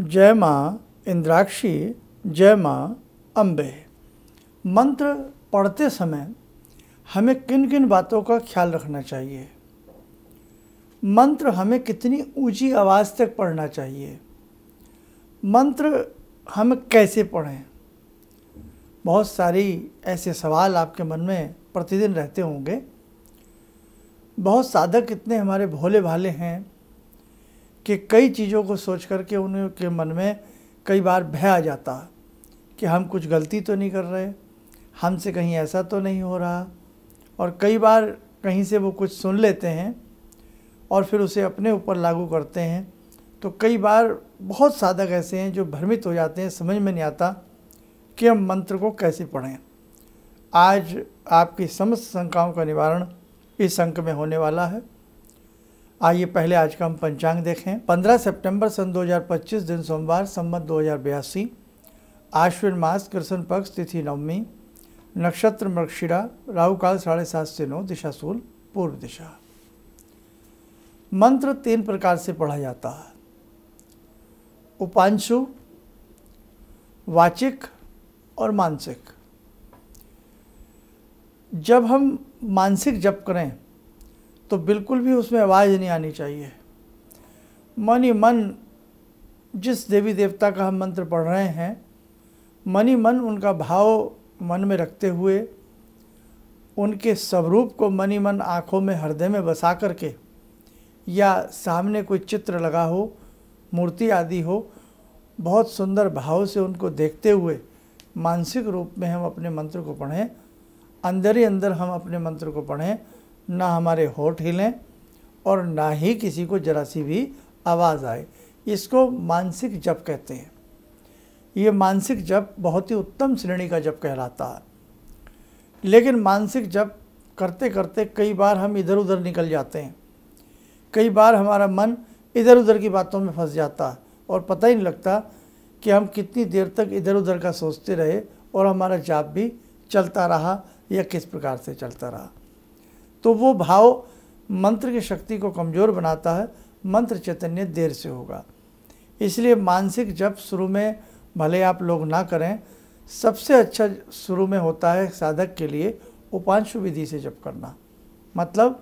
जय माँ इंद्राक्षी, जय माँ अम्बे। मंत्र पढ़ते समय हमें किन किन बातों का ख्याल रखना चाहिए? मंत्र हमें कितनी ऊंची आवाज़ तक पढ़ना चाहिए? मंत्र हम कैसे पढ़ें? बहुत सारी ऐसे सवाल आपके मन में प्रतिदिन रहते होंगे। बहुत साधक इतने हमारे भोले भाले हैं कि कई चीज़ों को सोच करके उनके मन में कई बार भय आ जाता कि हम कुछ गलती तो नहीं कर रहे, हमसे कहीं ऐसा तो नहीं हो रहा। और कई बार कहीं से वो कुछ सुन लेते हैं और फिर उसे अपने ऊपर लागू करते हैं। तो कई बार बहुत साधक ऐसे हैं जो भ्रमित हो जाते हैं, समझ में नहीं आता कि हम मंत्र को कैसे पढ़ें। आज आपकी समस्त शंकाओं का निवारण इस अंक में होने वाला है। आइए पहले आज का हम पंचांग देखें। 15 सितंबर सन 2025 दिन सोमवार, संवत 2082, आश्विन मास, कृष्ण पक्ष, तिथि नवमी, नक्षत्र मृगशिरा, राहु काल 7:30 से 9, दिशा शूल पूर्व दिशा। मंत्र 3 प्रकार से पढ़ा जाता है: उपांशु, वाचिक और मानसिक। जब हम मानसिक जप करें तो बिल्कुल भी उसमें आवाज़ नहीं आनी चाहिए। मन ही मन जिस देवी देवता का हम मंत्र पढ़ रहे हैं, मन ही मन उनका भाव मन में रखते हुए उनके स्वरूप को मन ही मन आँखों में, हृदय में बसा करके, या सामने कोई चित्र लगा हो, मूर्ति आदि हो, बहुत सुंदर भाव से उनको देखते हुए मानसिक रूप में हम अपने मंत्र को पढ़ें। अंदर ही अंदर हम अपने मंत्र को पढ़ें, ना हमारे होठ हिलें और ना ही किसी को जरा सी भी आवाज़ आए। इसको मानसिक जप कहते हैं। ये मानसिक जप बहुत ही उत्तम श्रेणी का जप कहलाता है। लेकिन मानसिक जप करते करते कई बार हम इधर उधर निकल जाते हैं। कई बार हमारा मन इधर उधर की बातों में फंस जाता है और पता ही नहीं लगता कि हम कितनी देर तक इधर उधर का सोचते रहे और हमारा जाप भी चलता रहा या किस प्रकार से चलता रहा। तो वो भाव मंत्र की शक्ति को कमज़ोर बनाता है। मंत्र चैतन्य देर से होगा। इसलिए मानसिक जप शुरू में भले आप लोग ना करें, सबसे अच्छा शुरू में होता है साधक के लिए उपांशु विधि से जप करना। मतलब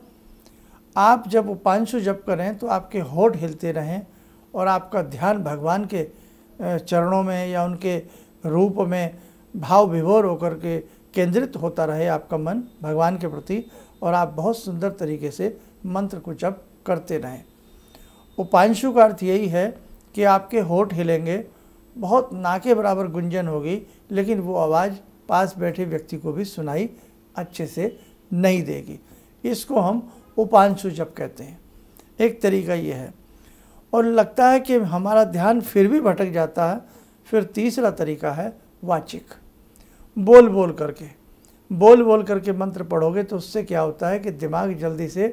आप जब उपांशु जप करें तो आपके होठ हिलते रहें और आपका ध्यान भगवान के चरणों में या उनके रूप में भाव विभोर होकर के केंद्रित होता रहे आपका मन भगवान के प्रति, और आप बहुत सुंदर तरीके से मंत्र को जप करते रहें। उपांशु का अर्थ यही है कि आपके होठ हिलेंगे, बहुत ना के बराबर गुंजन होगी, लेकिन वो आवाज़ पास बैठे व्यक्ति को भी सुनाई अच्छे से नहीं देगी। इसको हम उपांशु जप कहते हैं। एक तरीका ये है। और लगता है कि हमारा ध्यान फिर भी भटक जाता है, फिर तीसरा तरीका है वाचिक। बोल बोल करके मंत्र पढ़ोगे तो उससे क्या होता है कि दिमाग जल्दी से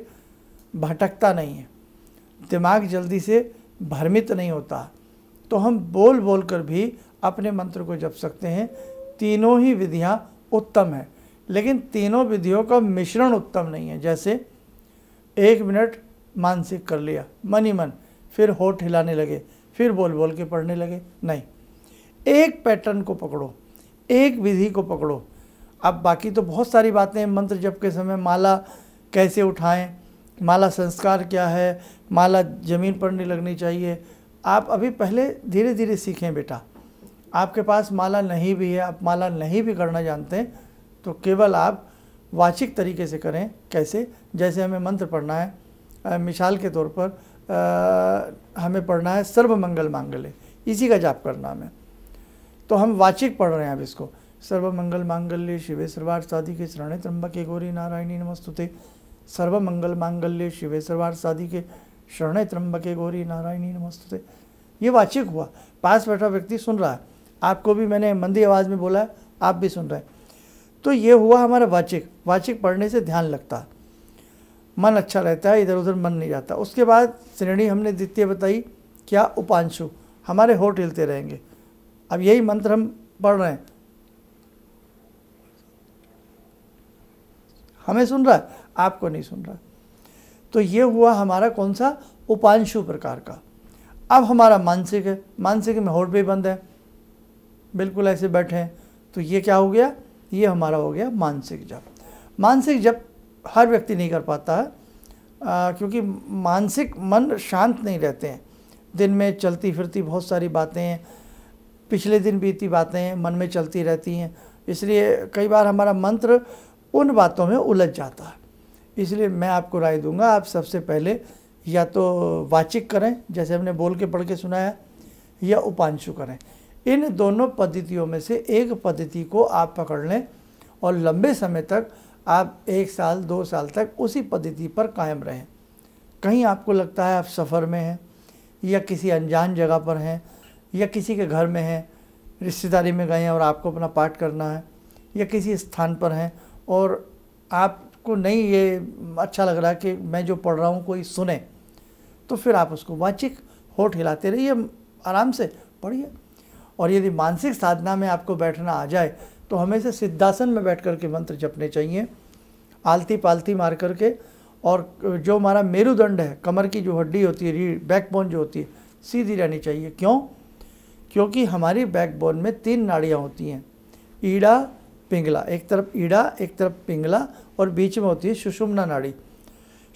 भटकता नहीं है, दिमाग जल्दी से भ्रमित नहीं होता। तो हम बोल बोल कर भी अपने मंत्र को जप सकते हैं। तीनों ही विधियां उत्तम है, लेकिन तीनों विधियों का मिश्रण उत्तम नहीं है। जैसे 1 मिनट मानसिक कर लिया मन ही मन, फिर होठ हिलाने लगे, फिर बोल बोल के पढ़ने लगे, नहीं। एक पैटर्न को पकड़ो, एक विधि को पकड़ो। अब बाकी तो बहुत सारी बातें हैं मंत्र जप के समय। माला कैसे उठाएं, माला संस्कार क्या है, माला ज़मीन पर नहीं लगनी चाहिए। आप अभी पहले धीरे धीरे सीखें बेटा। आपके पास माला नहीं भी है, आप माला नहीं भी करना जानते हैं, तो केवल आप वाचिक तरीके से करें। कैसे? जैसे हमें मंत्र पढ़ना है, मिसाल के तौर पर हमें पढ़ना है सर्व मंगल मांगल्ये, इसी का जाप करना हमें, तो हम वाचिक पढ़ रहे हैं अब इसको। सर्व मंगल मांगल्ये शिवे सर्वार्थ साधिके शरण्ये त्र्यंबके गौरी नारायणी नमस्तुते। सर्व मंगल मांगल्ये शिवे सर्वार्थ साधिके शरण्ये त्र्यंबके गौरी नारायणी नमस्तुते। ये वाचिक हुआ। पास बैठा व्यक्ति सुन रहा है, आपको भी मैंने मंदी आवाज़ में बोला है, आप भी सुन रहे हैं। तो ये हुआ हमारा वाचिक। वाचिक पढ़ने से ध्यान लगता है, मन अच्छा रहता है, इधर उधर मन नहीं जाता। उसके बाद श्रेणी हमने द्वितीय बताई, क्या? उपांशु। हमारे होठ हिलते रहेंगे। अब यही मंत्र हम पढ़ रहे हैं, हमें सुन रहा है, आपको नहीं सुन रहा। तो ये हुआ हमारा कौन सा? उपांशु प्रकार का। अब हमारा मानसिक है, मानसिक में होठ भी बंद है, बिल्कुल ऐसे बैठे हैं, तो ये क्या हो गया, ये हमारा हो गया मानसिक जप। मानसिक जप हर व्यक्ति नहीं कर पाता है, क्योंकि मानसिक मन शांत नहीं रहते हैं, दिन में चलती फिरती बहुत सारी बातें हैं, पिछले दिन बीती बातें हैं मन में चलती रहती हैं, इसलिए कई बार हमारा मंत्र उन बातों में उलझ जाता है। इसलिए मैं आपको राय दूंगा, आप सबसे पहले या तो वाचिक करें, जैसे हमने बोल के पढ़ के सुनाया, या उपांशु करें। इन दोनों पद्धतियों में से एक पद्धति को आप पकड़ लें और लंबे समय तक आप 1 साल 2 साल तक उसी पद्धति पर कायम रहें। कहीं आपको लगता है आप सफ़र में हैं या किसी अनजान जगह पर हैं या किसी के घर में हैं, रिश्तेदारी में गए हैं और आपको अपना पाठ करना है, या किसी स्थान पर हैं और आपको नहीं ये अच्छा लग रहा है कि मैं जो पढ़ रहा हूँ कोई सुने, तो फिर आप उसको वाचिक होठ हिलाते रहिए, आराम से पढ़िए। और यदि मानसिक साधना में आपको बैठना आ जाए तो हमेशा सिद्धासन में बैठ कर के मंत्र जपने चाहिए, आलती पालती मार करके। और जो हमारा मेरुदंड है, कमर की जो हड्डी होती है, रीढ़, बैकबोन जो होती है, सीधी रहनी चाहिए। क्यों? क्योंकि हमारी बैकबोन में 3 नाड़ियाँ होती हैं, ईड़ा पिंगला, एक तरफ ईड़ा एक तरफ पिंगला, और बीच में होती है सुषुम्ना नाड़ी।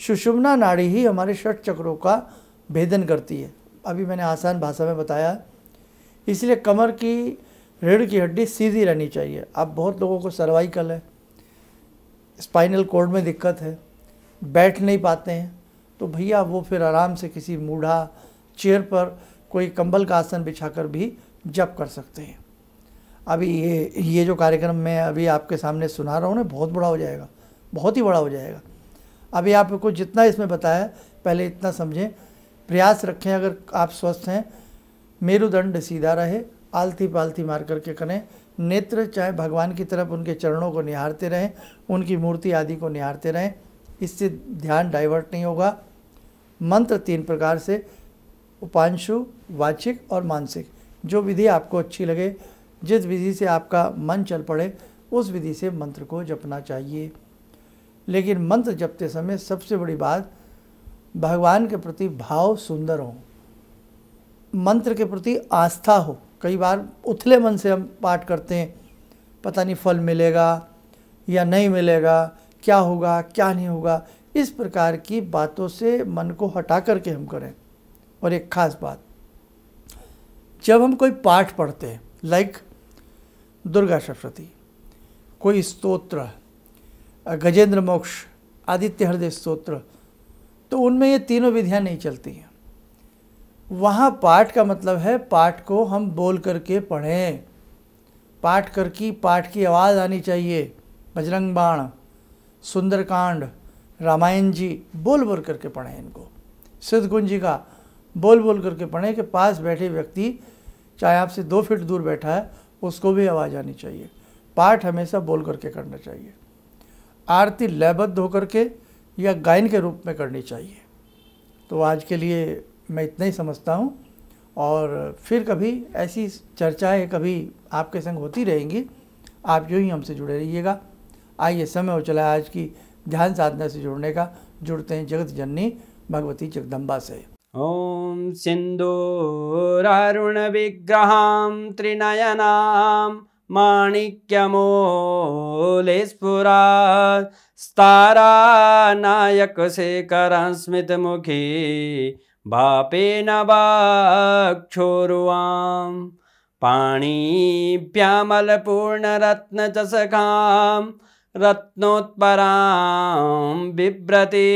सुषुम्ना नाड़ी ही हमारे 6 चक्रों का भेदन करती है, अभी मैंने आसान भाषा में बताया। इसलिए कमर की रीढ़ की हड्डी सीधी रहनी चाहिए। अब बहुत लोगों को सर्वाइकल है, स्पाइनल कॉर्ड में दिक्कत है, बैठ नहीं पाते हैं, तो भैया वो फिर आराम से किसी मूढ़ा चेयर पर कोई कंबल का आसन बिछाकर भी जप कर सकते हैं। अभी ये जो कार्यक्रम मैं अभी आपके सामने सुना रहा हूँ ना, बहुत बड़ा हो जाएगा, बहुत ही बड़ा हो जाएगा। अभी आपको जितना इसमें बताया पहले इतना समझें, प्रयास रखें। अगर आप स्वस्थ हैं, मेरुदंड सीधा रहे, आलती पालती मार करके करें, नेत्र चाहे भगवान की तरफ उनके चरणों को निहारते रहें, उनकी मूर्ति आदि को निहारते रहें, इससे ध्यान डाइवर्ट नहीं होगा। मंत्र 3 प्रकार से, उपांशु, वाचिक और मानसिक। जो विधि आपको अच्छी लगे, जिस विधि से आपका मन चल पड़े, उस विधि से मंत्र को जपना चाहिए। लेकिन मंत्र जपते समय सबसे बड़ी बात, भगवान के प्रति भाव सुंदर हो, मंत्र के प्रति आस्था हो। कई बार उथले मन से हम पाठ करते हैं, पता नहीं फल मिलेगा या नहीं मिलेगा, क्या होगा क्या नहीं होगा, इस प्रकार की बातों से मन को हटा करके हम करें। और एक खास बात, जब हम कोई पाठ पढ़ते हैं, लाइक दुर्गा सप्तशती, कोई स्तोत्र, गजेंद्र मोक्ष, आदित्य हृदय स्तोत्र, तो उनमें ये तीनों विधियां नहीं चलती हैं। वहाँ पाठ का मतलब है पाठ को हम बोल करके पढ़ें, पाठ की आवाज़ आनी चाहिए। बजरंग बाण, सुंदरकांड, रामायण जी बोल बोल करके पढ़ें इनको। सिद्धकुंजिका बोल बोल करके पढ़ें कि पास बैठे व्यक्ति, चाहे आपसे 2 फीट दूर बैठा है, उसको भी आवाज़ आनी चाहिए। पाठ हमेशा बोल करके करना चाहिए। आरती लयबद्ध होकर के या गायन के रूप में करनी चाहिए। तो आज के लिए मैं इतना ही समझता हूँ, और फिर कभी ऐसी चर्चाएं कभी आपके संग होती रहेंगी। आप यूँ ही हमसे जुड़े रहिएगा। आइए, समय हो चला आज की ध्यान साधना से जुड़ने का। जुड़ते हैं जगत जननी भगवती जगदम्बा से। ओम सिंदूरारुण विग्रहां त्रिनयनां माणिक्यमूले स्फुरात् स्तारानायकशेखरं स्मितमुखी बापेन वक्षोरुवां पाणिभ्यामलपूर्णरत्नचषकां रत्नोत्परां बिभ्रति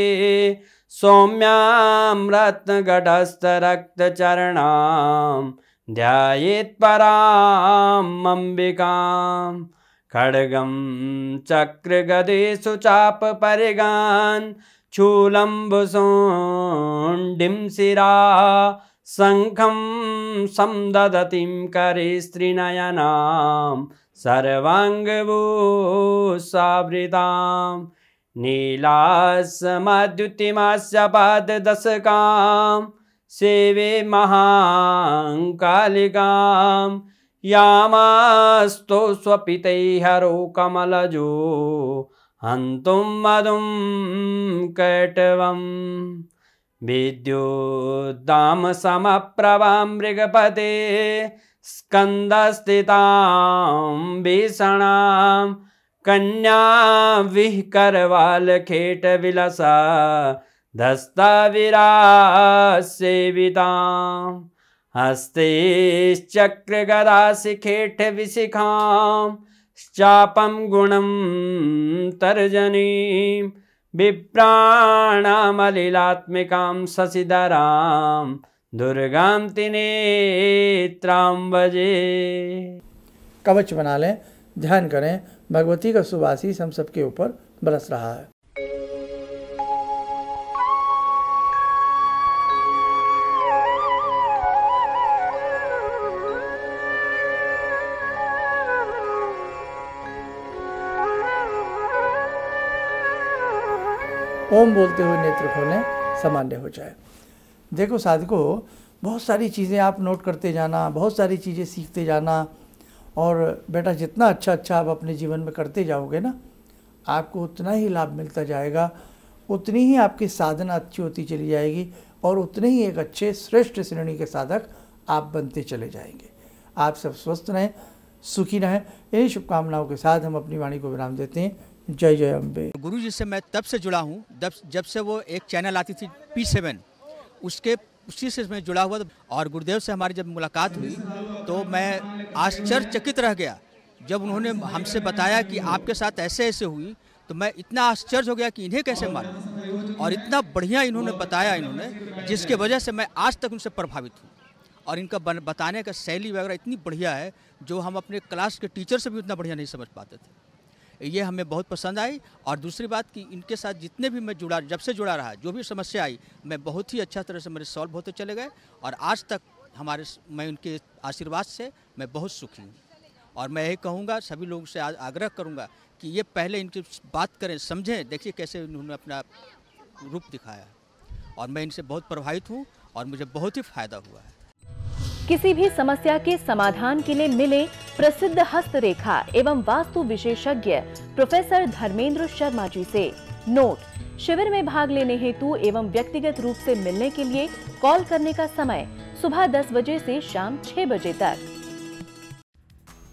सौम्यां रत्नघटस्थरक्तचरणां ध्यायेत् पराम् अम्बिकां खड्गं चक्रगदेषु चापपरिगान् चूलम्बुशोण्डिं शिरा शङ्खं समदधतीं करे स्त्रीनयनां सर्वाङ्गभूषावृतां नीलासमद्युतिमास्य पाददशकां सेवे महाकालिकां यामास्तो स्वपितैहरो कमलजो हन्तुं मधुं कैटवं विद्युद्दाम समप्रभां मृगपते स्कन्दस्थितां भीषणां कन्या विहकरवालखेटविलसा धस्ताविरासेवितां हस्ते चक्रगदाशिखेटविशिखां चापं गुणं तर्जनीं विप्राणामलिलात्मिकां शशिधरां दुर्गां त्रिनेत्रां भजे। कवच बना लें, ध्यान करें, भगवती का शुभ आशीष हम सबके ऊपर बरस रहा है। ओम बोलते हुए नेत्र खोलें, सामान्य हो जाए। देखो साधकों, बहुत सारी चीज़ें आप नोट करते जाना, बहुत सारी चीज़ें सीखते जाना, और बेटा जितना अच्छा आप अपने जीवन में करते जाओगे ना, आपको उतना ही लाभ मिलता जाएगा, उतनी ही आपकी साधना अच्छी होती चली जाएगी और उतने ही एक अच्छे श्रेष्ठ श्रेणी के साधक आप बनते चले जाएंगे। आप सब स्वस्थ रहें, सुखी रहें। इन्हीं शुभकामनाओं के साथ हम अपनी वाणी को विराम देते हैं। जय जय अम्बे। गुरु जी से मैं तब से जुड़ा हूँ जब से वो एक चैनल आती थी P7, उसी से मैं जुड़ा हुआ था। और गुरुदेव से हमारी जब मुलाकात हुई तो मैं आश्चर्यचकित रह गया जब उन्होंने हमसे बताया कि आपके साथ ऐसे ऐसे हुई। तो मैं इतना आश्चर्य हो गया कि इन्हें कैसे मालूम, और इतना बढ़िया इन्होंने बताया, जिसके वजह से मैं आज तक उनसे प्रभावित हूँ। और इनका बताने का शैली वगैरह इतनी बढ़िया है जो हम अपने क्लास के टीचर से भी उतना बढ़िया नहीं समझ पाते थे। ये हमें बहुत पसंद आई। और दूसरी बात कि इनके साथ जितने भी मैं जब से जुड़ा रहा, जो भी समस्या आई, मैं बहुत ही अच्छा तरह से मेरे सॉल्व होते चले गए। और आज तक मैं उनके आशीर्वाद से मैं बहुत सुखी हूँ। और मैं यही कहूँगा, सभी लोगों से आग्रह करूँगा कि ये पहले इनकी बात करें, समझें, देखिए कैसे इन्होंने अपना रूप दिखाया। और मैं इनसे बहुत प्रभावित हूँ और मुझे बहुत ही फायदा हुआ है। किसी भी समस्या के समाधान के लिए मिले प्रसिद्ध हस्तरेखा एवं वास्तु विशेषज्ञ प्रोफेसर धर्मेंद्र शर्मा जी से। नोट: शिविर में भाग लेने हेतु एवं व्यक्तिगत रूप से मिलने के लिए कॉल करने का समय सुबह 10 बजे से शाम 6 बजे तक।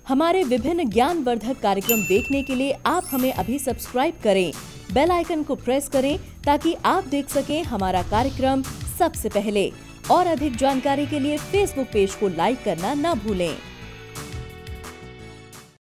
हमारे विभिन्न ज्ञानवर्धक कार्यक्रम देखने के लिए आप हमें अभी सब्सक्राइब करें, बेल आइकन को प्रेस करें ताकि आप देख सकें हमारा कार्यक्रम सबसे पहले। और अधिक जानकारी के लिए फेसबुक पेज को लाइक करना न भूलें।